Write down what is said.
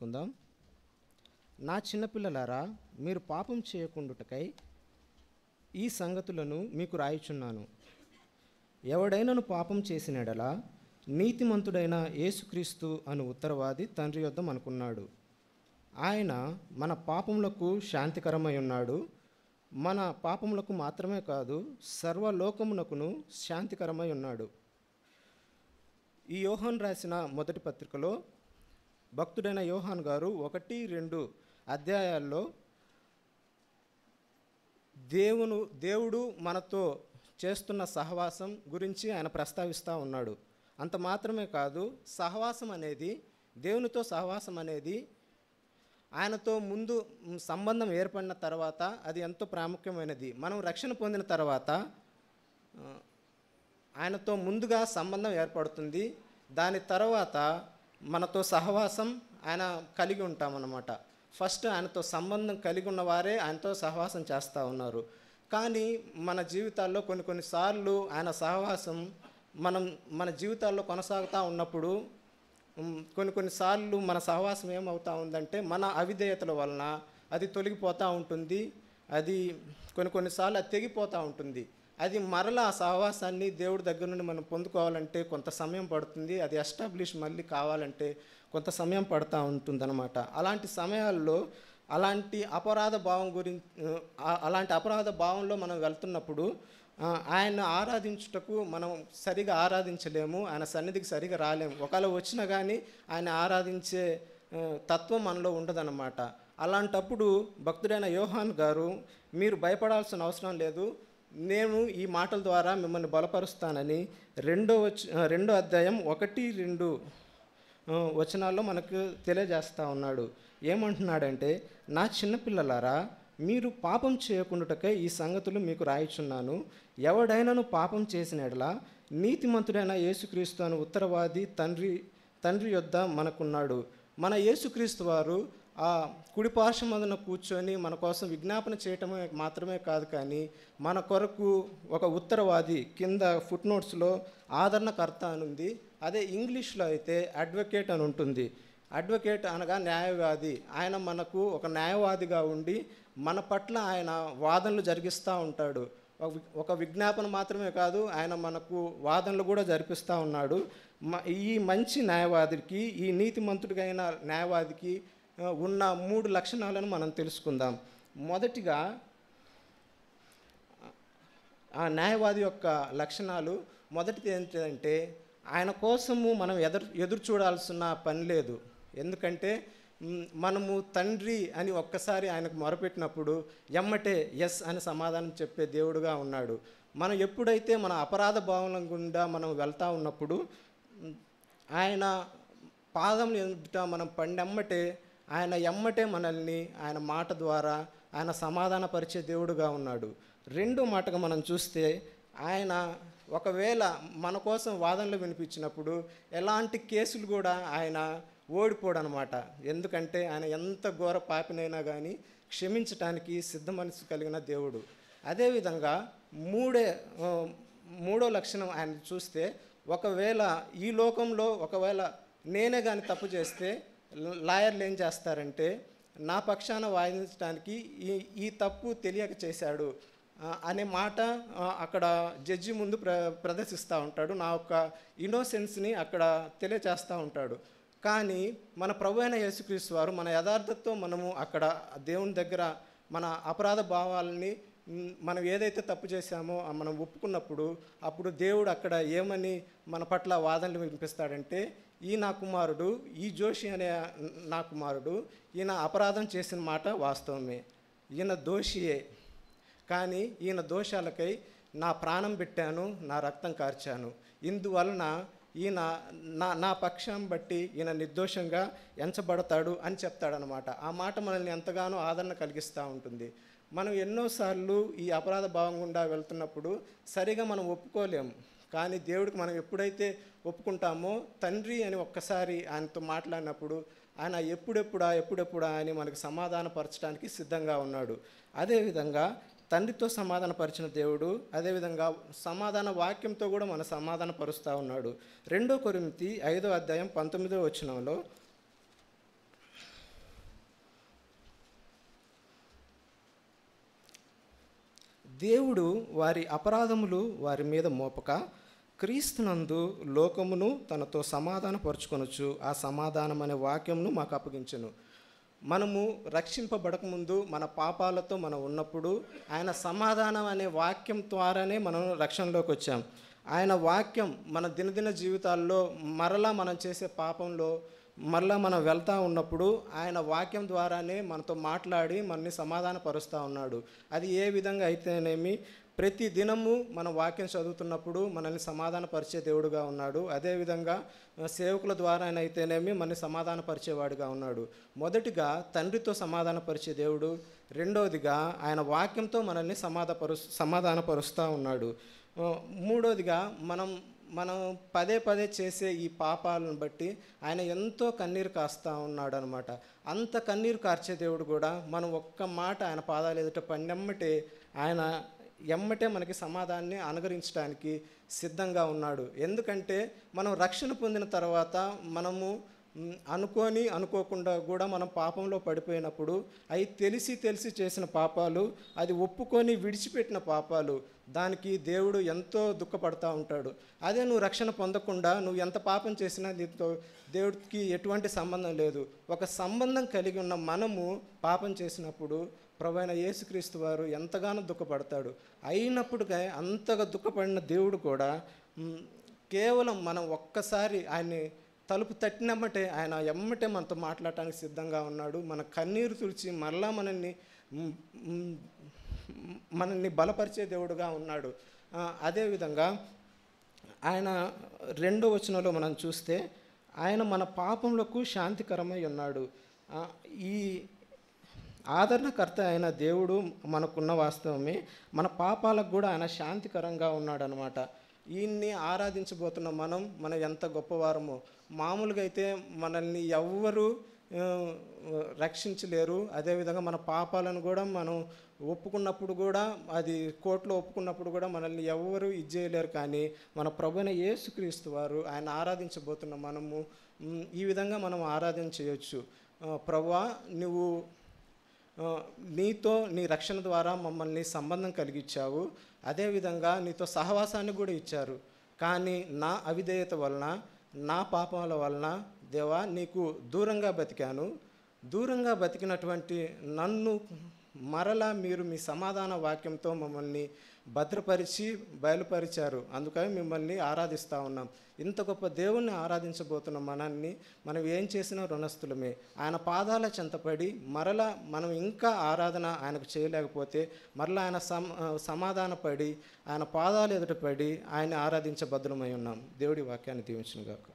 చదువుకుందాం. నా చిన్నపిల్లలారా, మీరు పాపం చేయకుండుటకై ఈ సంగతులను మీకు రాయుచున్నాను. ఎవడైనను పాపం చేసిన ఎడల నీతిమంతుడైన యేసుక్రీస్తు అను ఉత్తరవాది తండ్రి యొద్ద మనకున్నాడు. ఆయన మన పాపములకు శాంతికరమై ఉన్నాడు. మన పాపములకు మాత్రమే కాదు, సర్వలోకమునకును శాంతికరమై ఉన్నాడు. ఈ యోహాను రాసిన మొదటి పత్రికలో భక్తుడైన యోహాను గారు 1-2 అధ్యాయాల్లో దేవుడు మనతో చేస్తున్న సహవాసం గురించి ఆయన ప్రస్తావిస్తూ ఉన్నాడు. అంత మాత్రమే కాదు, సహవాసం అనేది, దేవునితో సహవాసం అనేది ఆయనతో ముందు సంబంధం ఏర్పడిన తర్వాత అది ఎంతో ప్రాముఖ్యమైనది. మనం రక్షణ పొందిన తర్వాత ఆయనతో ముందుగా సంబంధం ఏర్పడుతుంది. దాని తర్వాత మనతో సహవాసం ఆయన కలిగి ఉంటామన్నమాట. ఫస్ట్ ఆయనతో సంబంధం కలిగి ఉన్నవారే ఆయనతో సహవాసం చేస్తూ ఉన్నారు. కానీ మన జీవితాల్లో కొన్నిసార్లు ఆయన సహవాసం మన జీవితాల్లో కొనసాగుతూ ఉన్నప్పుడు కొన్నిసార్లు మన సహవాసం ఏమవుతూ ఉందంటే, మన అవిధేయతల వలన అది తొలగిపోతూ ఉంటుంది. అది కొన్నిసార్లు అది తెగిపోతూ ఉంటుంది. అది మరలా ఆ సహవాసాన్ని దేవుడి దగ్గర నుండి మనం పొందుకోవాలంటే కొంత సమయం పడుతుంది. అది ఎస్టాబ్లిష్ మళ్ళీ కావాలంటే కొంత సమయం పడుతూ ఉంటుందన్నమాట. అలాంటి సమయాల్లో అలాంటి అపరాధ భావంలో మనం వెళ్తున్నప్పుడు ఆయన ఆరాధించుటకు మనం సరిగా ఆరాధించలేము, ఆయన సన్నిధికి సరిగా రాలేము. ఒకవేళ వచ్చినా కానీ ఆయన ఆరాధించే తత్వం మనలో ఉండదన్నమాట. అలాంటప్పుడు భక్తుడైన యోహాను గారు, మీరు భయపడాల్సిన అవసరం లేదు, నేను ఈ మాటల ద్వారా మిమ్మల్ని బలపరుస్తానని 2వ అధ్యాయం 1-2 వచనాల్లో మనకు తెలియజేస్తూ ఉన్నాడు. ఏమంటున్నాడంటే, నా చిన్నపిల్లలారా, మీరు పాపం చేయకుండాటకై ఈ సంగతులు మీకు రాయిచున్నాను. ఎవడైనను పాపం చేసిన ఎడల నీతిమంతుడైన యేసుక్రీస్తు అను ఉత్తరవాది తండ్రి యొద్ద మనకున్నాడు. మన యేసుక్రీస్తు వారు ఆ కుడిపార్శ్వమందున కూర్చొని మన కోసం విజ్ఞాపన చేయటమే మాత్రమే కాదు, కానీ మన కొరకు ఒక ఉత్తరవాది, కింద ఫుట్ నోట్స్లో ఆదరణకర్త అని ఉంది. అదే ఇంగ్లీష్లో అయితే అడ్వకేట్ అని ఉంటుంది. అడ్వకేట్ అనగా న్యాయవాది. ఆయన మనకు ఒక న్యాయవాదిగా ఉండి మన పట్ల ఆయన వాదనలు జరిగిస్తూ ఉంటాడు. ఒక విజ్ఞాపన మాత్రమే కాదు, ఆయన మనకు వాదనలు కూడా జరిపిస్తూ ఉన్నాడు. ఈ మంచి న్యాయవాదికి, ఈ నీతిమంతుడిగైన న్యాయవాదికి ఉన్న 3 లక్షణాలను మనం తెలుసుకుందాం. మొదటిగా ఆ న్యాయవాది యొక్క లక్షణాలు, మొదటిది ఏంటంటే, ఆయన కోసము మనం ఎదురు చూడాల్సిన పని లేదు. ఎందుకంటే మనము తండ్రి అని ఒక్కసారి ఆయనకు మొరపెట్టినప్పుడు ఎమ్మటే ఎస్ అని సమాధానం చెప్పే దేవుడుగా ఉన్నాడు. మనం ఎప్పుడైతే మన అపరాధ భావన గుండా మనం వెళ్తూ ఉన్నప్పుడు ఆయన పాదం ఎదుట మనం పండెమ్మటే ఆయన ఎమ్మటే మనల్ని ఆయన మాట ద్వారా ఆయన సమాధానపరిచే దేవుడుగా ఉన్నాడు. రెండో మాటగా మనం చూస్తే, ఆయన ఒకవేళ మన కోసం వాదనలు వినిపించినప్పుడు ఎలాంటి కేసులు కూడా ఆయన ఓడిపోడు అనమాట. ఎందుకంటే ఆయన ఎంత ఘోర పాపినైనా కానీ క్షమించటానికి సిద్ధ మనసు కలిగిన దేవుడు. అదేవిధంగా మూడో లక్షణం ఆయన చూస్తే, ఒకవేళ ఈ లోకంలో ఒకవేళ నేనే కానీ తప్పు చేస్తే లాయర్లు ఏం చేస్తారంటే, నా పక్షాన వాదించడానికి ఈ తప్పు తెలియక చేశాడు అనే మాట అక్కడ జడ్జి ముందు ప్రదర్శిస్తూ ఉంటాడు. నా యొక్క ఇన్నోసెన్స్ని అక్కడ తెలియచేస్తూ ఉంటాడు. కానీ మన ప్రభు అయిన యేసుక్రీస్తు వారు మన యథార్థతతో మనము అక్కడ దేవుని దగ్గర మన అపరాధ భావాలని మనం ఏదైతే తప్పు చేశామో మనం ఒప్పుకున్నప్పుడు, అప్పుడు దేవుడు అక్కడ ఏమని మన పట్ల వాదనలు వినిపిస్తాడంటే, ఈ నా కుమారుడు, ఈ జోషి అనే నా కుమారుడు, ఈయన అపరాధం చేసిన మాట వాస్తవమే, ఈయన దోషియే, కానీ ఈయన దోషాలకై నా ప్రాణం పెట్టాను, నా రక్తం కార్చాను, ఇందువలన ఈయన నా పక్షం బట్టి ఈయన నిర్దోషంగా ఎంచబడతాడు అని చెప్తాడనమాట. ఆ మాట మనల్ని ఎంతగానో ఆదరణ కలిగిస్తూ ఉంటుంది. మనం ఎన్నోసార్లు ఈ అపరాధ భావం గుండా వెళ్తున్నప్పుడు సరిగా మనం ఒప్పుకోలేము. కానీ దేవుడికి మనం ఎప్పుడైతే ఒప్పుకుంటామో, తండ్రి అని ఒక్కసారి ఆయనతో మాట్లాడినప్పుడు ఆయన ఎప్పుడెప్పుడా అని మనకు సమాధానపరచడానికి సిద్ధంగా ఉన్నాడు. అదేవిధంగా తండ్రితో సమాధానపరిచిన దేవుడు అదేవిధంగా సమాధాన వాక్యంతో కూడా మన సమాధానపరుస్తూ ఉన్నాడు. 2 కొరింథీ 5వ అధ్యాయం 19వ వచనంలో, దేవుడు వారి అపరాధములు వారి మీద మోపక క్రీస్తునందు లోకమును తనతో సమాధానపరుచుకొనొచ్చు ఆ సమాధానం అనే వాక్యమును మాకు అప్పగించెను. మనము రక్షింపబడకముందు మన పాపాలతో మనం ఉన్నప్పుడు ఆయన సమాధానం అనే వాక్యం ద్వారానే మనం రక్షణలోకి వచ్చాం. ఆయన వాక్యం మన దినదిన జీవితాల్లో మరలా మనం చేసే పాపంలో మరలా మనం వెళ్తూ ఉన్నప్పుడు ఆయన వాక్యం ద్వారానే మనతో మాట్లాడి మనల్ని సమాధానపరుస్తూ ఉన్నాడు. అది ఏ విధంగా అయితేనేమి ప్రతి దినము మన వాక్యం చదువుతున్నప్పుడు మనల్ని సమాధానపరిచే దేవుడుగా ఉన్నాడు. అదేవిధంగా సేవకుల ద్వారా అయితేనేమి మనల్ని సమాధానపరిచేవాడుగా ఉన్నాడు. మొదటిగా తండ్రితో సమాధానపరిచే దేవుడు, రెండవదిగా ఆయన వాక్యంతో మనల్ని సమాధానపరుస్తూ ఉన్నాడు. మూడవదిగా మనం పదే పదే చేసే ఈ పాపాలను బట్టి ఆయన ఎంతో కన్నీరు కాస్తూ ఉన్నాడు అనమాట. అంత కన్నీరు కార్చే దేవుడు కూడా మనం ఒక్క మాట ఆయన పాదాలు ఎదుట పడినమ్మటే ఆయన ఎమ్మటే మనకి సమాధానాన్ని అనుగ్రహించడానికి సిద్ధంగా ఉన్నాడు. ఎందుకంటే మనం రక్షణ పొందిన తర్వాత మనము అనుకోకుండా కూడా మనం పాపంలో పడిపోయినప్పుడు అవి తెలిసి చేసిన పాపాలు, అది ఒప్పుకొని విడిచిపెట్టిన పాపాలు, దానికి దేవుడు ఎంతో దుఃఖపడతా ఉంటాడు. అదే నువ్వు రక్షణ పొందకుండా నువ్వు ఎంత పాపం చేసినా దీంతో దేవుడికి ఎటువంటి సంబంధం లేదు. ఒక సంబంధం కలిగి ఉన్న మనము పాపం చేసినప్పుడు ప్రభువైన యేసుక్రీస్తు వారు ఎంతగానో దుఃఖపడతాడు. అయినప్పటికీ అంతగా దుఃఖపడిన దేవుడు కూడా కేవలం మనం ఒక్కసారి ఆయన్ని తలుపు తట్టినమ్మటే ఆయన ఎమ్మటే మనతో మాట్లాడటానికి సిద్ధంగా ఉన్నాడు. మన కన్నీరు తుడిచి మరలా మనల్ని బలపరిచే దేవుడుగా ఉన్నాడు. అదేవిధంగా ఆయన 2వ వచనంలో మనం చూస్తే ఆయన మన పాపములకు శాంతికరమై ఉన్నాడు. ఈ ఆదరణకర్త అయిన దేవుడు మనకున్న వాస్తవమే, మన పాపాలకు కూడా ఆయన శాంతికరంగా ఉన్నాడు అనమాట. ఈయన్ని ఆరాధించబోతున్న మనం ఎంత గొప్పవారమో. మామూలుగా అయితే మనల్ని ఎవ్వరూ రక్షించలేరు. అదేవిధంగా మన పాపాలను కూడా మనం ఒప్పుకున్నప్పుడు కూడా, అది కోర్టులో ఒప్పుకున్నప్పుడు కూడా మనల్ని ఎవ్వరూ చేయలేరు. కానీ మన ప్రభువైన యేసుక్రీస్తు వారు ఆయన ఆరాధించబోతున్న మనము ఈ విధంగా మనం ఆరాధన చేయొచ్చు. ప్రభువా, నువ్వు నీతో నీ రక్షణ ద్వారా మమ్మల్ని సంబంధం కలిగించావు, అదేవిధంగా నీతో సహవాసాన్ని కూడా ఇచ్చారు. కానీ నా అవిధేయత వలన, నా పాపాల వలన దేవా నీకు దూరంగా బతికాను. దూరంగా బతికినటువంటి నన్ను మరలా మీరు మీ సమాధాన వాక్యంతో మమ్మల్ని భద్రపరిచి బయలుపరిచారు. అందుకని మిమ్మల్ని ఆరాధిస్తూ ఉన్నాం. ఇంత గొప్ప దేవుణ్ణి ఆరాధించబోతున్న మనం ఏం చేసినా రుణస్థులమే. ఆయన పాదాల చెంతపడి మరలా మనం ఇంకా ఆరాధన ఆయనకు చేయలేకపోతే మరలా ఆయన సమాధానపడి ఆయన పాదాలు ఎదుటపడి ఆయన ఆరాధించబద్ధమై ఉన్నాం. దేవుడి వాక్యాన్ని దీవించును గాక.